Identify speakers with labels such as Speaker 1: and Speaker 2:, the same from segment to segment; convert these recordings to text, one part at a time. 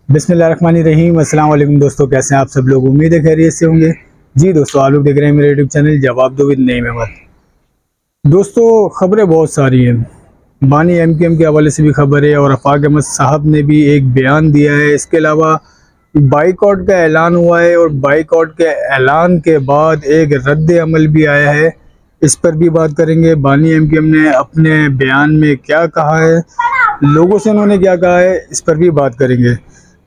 Speaker 1: बिस्मिल्लाहिर्रहमानिर्रहीम। अस्सलाम वालेकुम दोस्तों, कैसे हैं आप सब लोग। उम्मीद है खैरियत से होंगे। जी दोस्तों, आप लोग देख रहे हैं मेरे यूट्यूब चैनल जवाब दो विद नईम अहमद। दोस्तों, खबरें बहुत सारी हैं। बानी एमकेएम के हवाले से भी खबर है और आफाक अहमद साहब ने भी एक बयान दिया है। इसके अलावा बाइकआउट का ऐलान हुआ है और बाइकआउट के ऐलान के बाद एक रद्द अमल भी आया है। इस पर भी बात करेंगे। बानी एमकेएम ने अपने बयान में क्या कहा है, लोगों से उन्होंने क्या कहा है, इस पर भी बात करेंगे।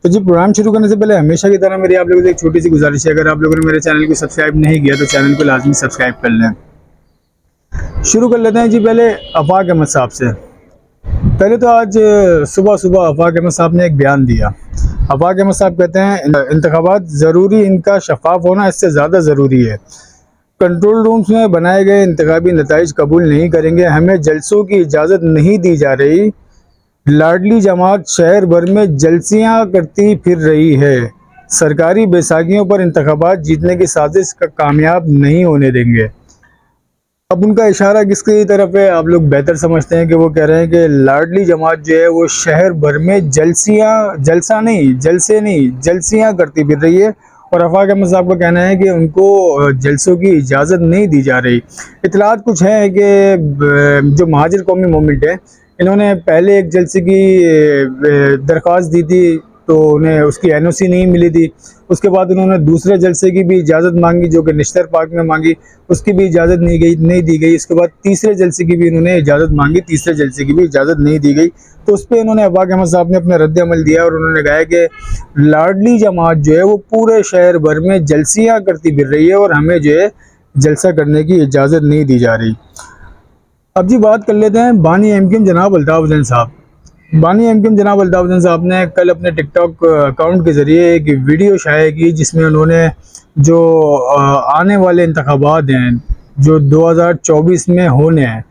Speaker 1: तो जी, प्रोग्राम शुरू करने से पहले हमेशा की तरह मेरी आप लोगों से एक छोटी सी गुजारिश है, अगर आप लोगों ने मेरे चैनल को सब्सक्राइब नहीं किया तो चैनल को लाजमी सब्सक्राइब कर लें। शुरू कर लेते हैं जी। पहले आफाक अहमद साहब से। पहले तो आज सुबह सुबह आफाक अहमद साहब ने एक बयान दिया। आफाक अहमद साहब कहते हैं इंतखाबात ज़रूरी, इनका शफाफ होना इससे ज़्यादा ज़रूरी है। कंट्रोल रूम्स में बनाए गए इंतखाबी नताइज कबूल नहीं करेंगे। हमें जलसों की इजाज़त नहीं दी जा रही। लाडली जमात शहर भर में जलसियां करती फिर रही है। सरकारी बैसाखियों पर इंतखाबात जीतने की साजिश का कामयाब नहीं होने देंगे। अब उनका इशारा किसकी तरफ है, आप लोग बेहतर समझते हैं कि वो कह रहे हैं कि लाडली जमात जो है वो शहर भर में जलसियां करती फिर रही है। और आफाक अहमद साहब का कहना है कि उनको जलसों की इजाज़त नहीं दी जा रही। इतलात कुछ है कि जो महाजिर कौमी मूवमेंट है, इन्होंने पहले एक जलसे की दरख्वास्त दी थी तो उन्हें उसकी एनओसी नहीं मिली थी। उसके बाद उन्होंने दूसरे जलसे की भी इजाज़त मांगी जो कि निश्तर पार्क में मांगी, उसकी भी इजाज़त नहीं दी गई। इसके बाद तीसरे जलसे की भी इन्होंने इजाज़त मांगी, तीसरे जलसे की भी इजाज़त नहीं दी गई। तो उस पर इन्होंने आफाक अहमद साहब ने अपना रद्द अमल दिया और उन्होंने कहा कि लाडली जमात जो है वो पूरे शहर भर में जलसियाँ करती फिर रही है और हमें जो है जलसा करने की इजाज़त नहीं दी जा रही। अब जी बात कर लेते हैं बानी एमकेएम जनाब अल्ताफ़ हुसैन साहब। बानी एमकेएम जनाब अल्ताफ़ हुसैन साहब ने कल अपने टिकटॉक अकाउंट के ज़रिए एक वीडियो शाया की जिसमें उन्होंने जो आने वाले इंतखाबात हैं जो 2024 में होने हैं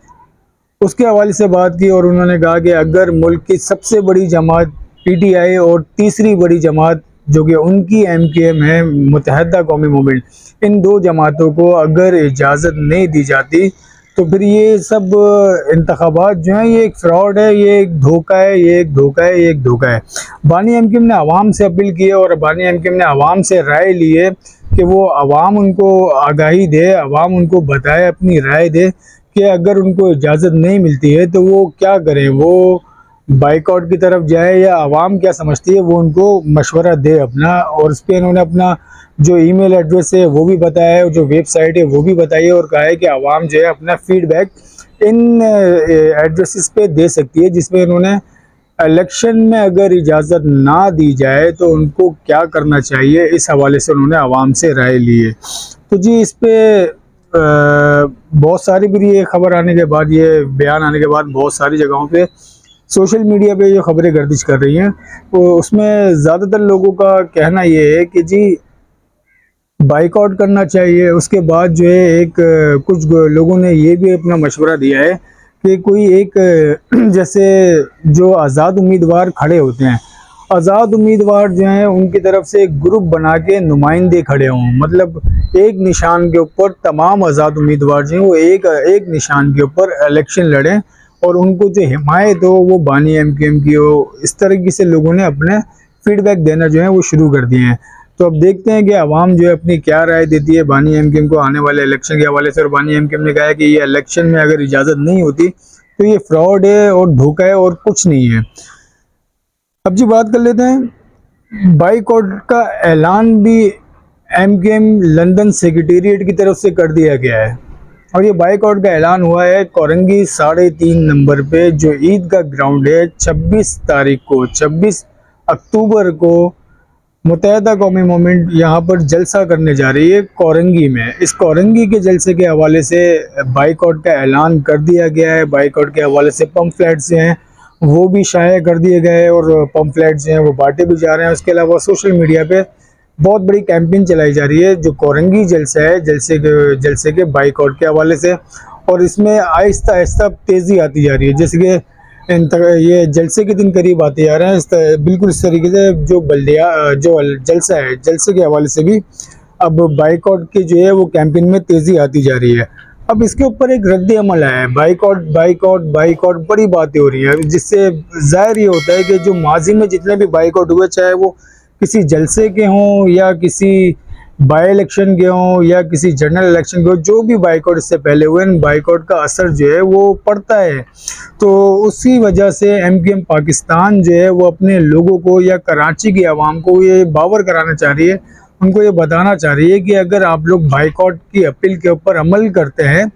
Speaker 1: उसके हवाले से बात की। और उन्होंने कहा कि अगर मुल्क की सबसे बड़ी जमात पीटीआई और तीसरी बड़ी जमात जो कि उनकी एमकेएम है, मुत्तहदा कौमी मूवमेंट, इन दो जमातों को अगर इजाज़त नहीं दी जाती तो फिर ये सब इंतखाबात जो हैं ये एक फ्रॉड है, ये एक धोखा है, ये एक धोखा है, ये एक धोखा है। बानी एमकेएम ने आवाम से अपील की है और बानी एमकेएम ने आवाम से राय ली है कि वो आवाम उनको आगाही दे, आवाम उनको बताए, अपनी राय दे कि अगर उनको इजाज़त नहीं मिलती है तो वो क्या करें, वो बाइकआउट की तरफ जाए या आवाम क्या समझती है वो उनको मशवरा दे अपना। और इस पर इन्होंने अपना जो ईमेल एड्रेस है वो भी बताया है और जो वेबसाइट है वो भी बताई है और कहा है कि आवाम जो है अपना फीडबैक इन एड्रेसेस पे दे सकती है, जिसमें इन्होंने इलेक्शन में अगर इजाज़त ना दी जाए तो उनको क्या करना चाहिए, इस हवाले से उन्होंने आवाम से राय ली है। तो जी इस पर बहुत सारी भी ये खबर आने के बाद, ये बयान आने के बाद बहुत सारी जगहों पे सोशल मीडिया पे ये खबरें गर्दिश कर रही हैं। तो उसमें ज़्यादातर लोगों का कहना ये है कि जी बाइकआउट करना चाहिए। उसके बाद जो है एक कुछ लोगों ने ये भी अपना मशवरा दिया है कि कोई एक जैसे जो आज़ाद उम्मीदवार खड़े होते हैं, आज़ाद उम्मीदवार जो हैं उनकी तरफ से एक ग्रुप बना के नुमाइंदे खड़े हों, मतलब एक निशान के ऊपर तमाम आज़ाद उम्मीदवार जो हैं वो एक निशान के ऊपर इलेक्शन लड़ें और उनको जो हिमायत हो वो बानी एमकेएम की हो। इस तरीके से लोगों ने अपने फीडबैक देना जो है वो शुरू कर दिए हैं। तो अब देखते हैं कि आवाम जो है अपनी क्या राय देती है बानी एमकेएम को आने वाले इलेक्शन के हवाले से। और बानी एमकेएम ने कहा है कि ये इलेक्शन में अगर इजाज़त नहीं होती तो ये फ्रॉड है और धोखा है और कुछ नहीं है। अब जी बात कर लेते हैं बाइकआउट का ऐलान भी एमकेएम लंदन सेक्रेटेरिएट की तरफ से कर दिया गया है और ये बाइकआउट का ऐलान हुआ है कोरंगी 3.5 नंबर पे जो ईद का ग्राउंड है। 26 तारीख को, 26 अक्टूबर को मुत्तहदा कौमी मूवमेंट यहाँ पर जलसा करने जा रही है कोरंगी में। इस कोरंगी के जलसे के हवाले से बाइकआउट का ऐलान कर दिया गया है। बाइकआउट के हवाले से पम्फलेट्स हैं वो भी शाया कर दिए गए और पम्फलेट्स हैं वो बांटे भी जा रहे हैं। उसके अलावा सोशल मीडिया पे बहुत बड़ी कैंपेन चलाई जा रही है जो कोरंगी जलसा है, जलसे के बाइकआउट के हवाले से। और इसमें आहिस्ता आहिस्ता तेज़ी आती जा रही है, जैसे कि ये जलसे के दिन करीब आते जा रहे हैं। बिल्कुल इस तरीके से जो जलसा है, जलसे के हवाले से भी अब बाइकआउट की जो है वो कैंपेन में तेज़ी आती जा रही है। अब इसके ऊपर एक रद्द अमल है, बाइकआउट बाइकआउट बाइकआउट, बड़ी बातें हो रही हैं, जिससे जाहिर ये होता है कि जो माजी में जितने भी बाइकआउट हुए, चाहे वो किसी जलसे के हों या किसी बाई इलेक्शन के हों या किसी जनरल इलेक्शन के हों, जो भी बाइकआउट इससे पहले हुए, इन बाइकआउट का असर जो है वो पड़ता है। तो उसी वजह से MQM पाकिस्तान जो है वो अपने लोगों को या कराची की आवाम को ये बावर कराना चाह रही है, उनको ये बताना चाह रही है कि अगर आप लोग बाइकआउट की अपील के ऊपर अमल करते हैं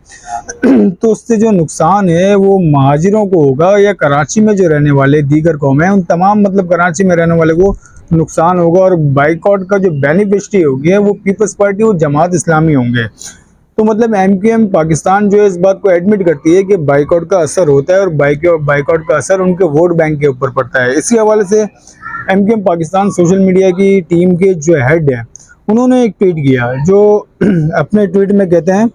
Speaker 1: तो उससे जो नुकसान है वो महाजिरों को होगा या कराची में जो रहने वाले दीगर कौमें हैं उन तमाम, मतलब कराची में रहने वाले को नुकसान होगा। और बाइकआउट का जो बेनिफिशरी होगी वो पीपल्स पार्टी और जमात इस्लामी होंगे। तो मतलब MQM पाकिस्तान जो है इस बात को एडमिट करती है कि बाइकआउट का असर होता है और बाइकआउट का असर उनके वोट बैंक के ऊपर पड़ता है। इसी हवाले से MQM पाकिस्तान सोशल मीडिया की टीम के जो हेड है उन्होंने एक ट्वीट किया, जो अपने ट्वीट में कहते हैं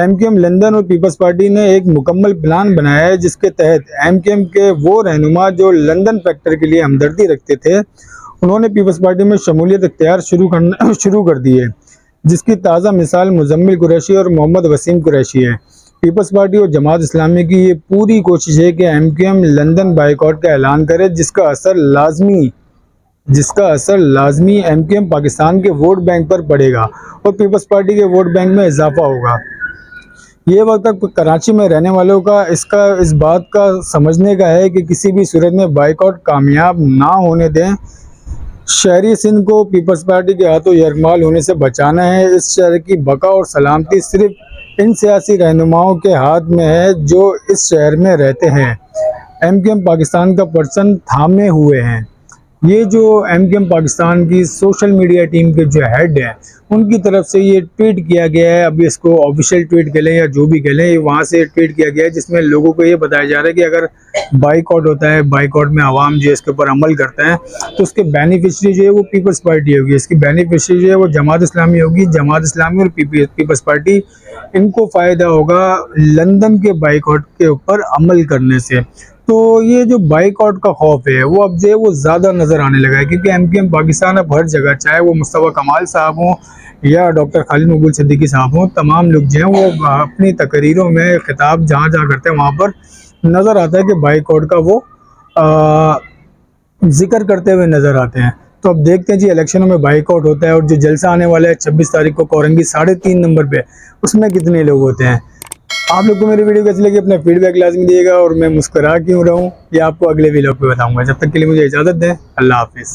Speaker 1: MQM लंदन और पीपल्स पार्टी ने एक मुकम्मल प्लान बनाया है जिसके तहत MQM के वो रहनुमा जो लंदन फैक्टर के लिए हमदर्दी रखते थे उन्होंने पीपल्स पार्टी में शमूलियत इख्तियार शुरू कर दी है, जिसकी ताज़ा मिसाल मुजम्मिल कुरैशी और मोहम्मद वसीम कुरैशी है। पीपल्स पार्टी और जमात इस्लामी की ये पूरी कोशिश है कि MQM लंदन बाइकआउट का ऐलान करे, जिसका असर लाजमी MQM पाकिस्तान के वोट बैंक पर पड़ेगा और पीपल्स पार्टी के वोट बैंक में इजाफा होगा। ये वक्त तक कराची में रहने वालों का इस बात का समझने का है कि किसी भी सूरत में बाइकआउट कामयाब ना होने दें। शहरी सिंध को पीपल्स पार्टी के हाथों यरगमाल होने से बचाना है। इस शहर की बका और सलामती सिर्फ इन सियासी रहनुमाओं के हाथ में है जो इस शहर में रहते हैं। MQM पाकिस्तान का परचम थामे हुए हैं। ये जो MQM पाकिस्तान की सोशल मीडिया टीम के जो हेड हैं उनकी तरफ से ये ट्वीट किया गया है। अभी इसको ऑफिशियल ट्वीट कह लें या जो भी कह लें, वहाँ से ट्वीट किया गया है जिसमें लोगों को ये बताया जा रहा है कि अगर बाइकआउट होता है, बाइकआउट में आवाम जो है इसके ऊपर अमल करता है तो उसके बेनिफिशरी जो है वो पीपल्स पार्टी होगी, इसकी बेनिफिशरी जो है वो जमात इस्लामी होगी। जमात इस्लामी और पीपल्स पार्टी, इनको फ़ायदा होगा लंदन के बाइकआउट के ऊपर अमल करने से। तो ये जो बाइकआउट का खौफ है वो अब जो है वो ज़्यादा नज़र आने लगा है, क्योंकि MQM पाकिस्तान अब हर जगह, चाहे वो मुस्तफ़ा कमाल साहब हों या डॉक्टर खालिद मकबूल सिद्दीकी साहब हों, तमाम लोग जो हैं वो अपनी तकरीरों में खिताब जहाँ जहाँ करते हैं वहाँ पर नज़र आता है कि बाइकआउट का वो जिक्र करते हुए नज़र आते हैं। तो अब देखते हैं जी, इलेक्शनों में बाइकआउट होता है और जो जलसा आने वाला है 26 तारीख को कोरंगी 3.5 नंबर पे, उसमें कितने लोग होते हैं। आप लोग को मेरी वीडियो कैसी लगी अपना फीडबैक लाजमी दिएगा और मैं मुस्कुरा क्यों रहा हूँ ये आपको अगले वीडियो पे बताऊंगा। जब तक के लिए मुझे इजाज़त दें, अल्लाह हाफिज़।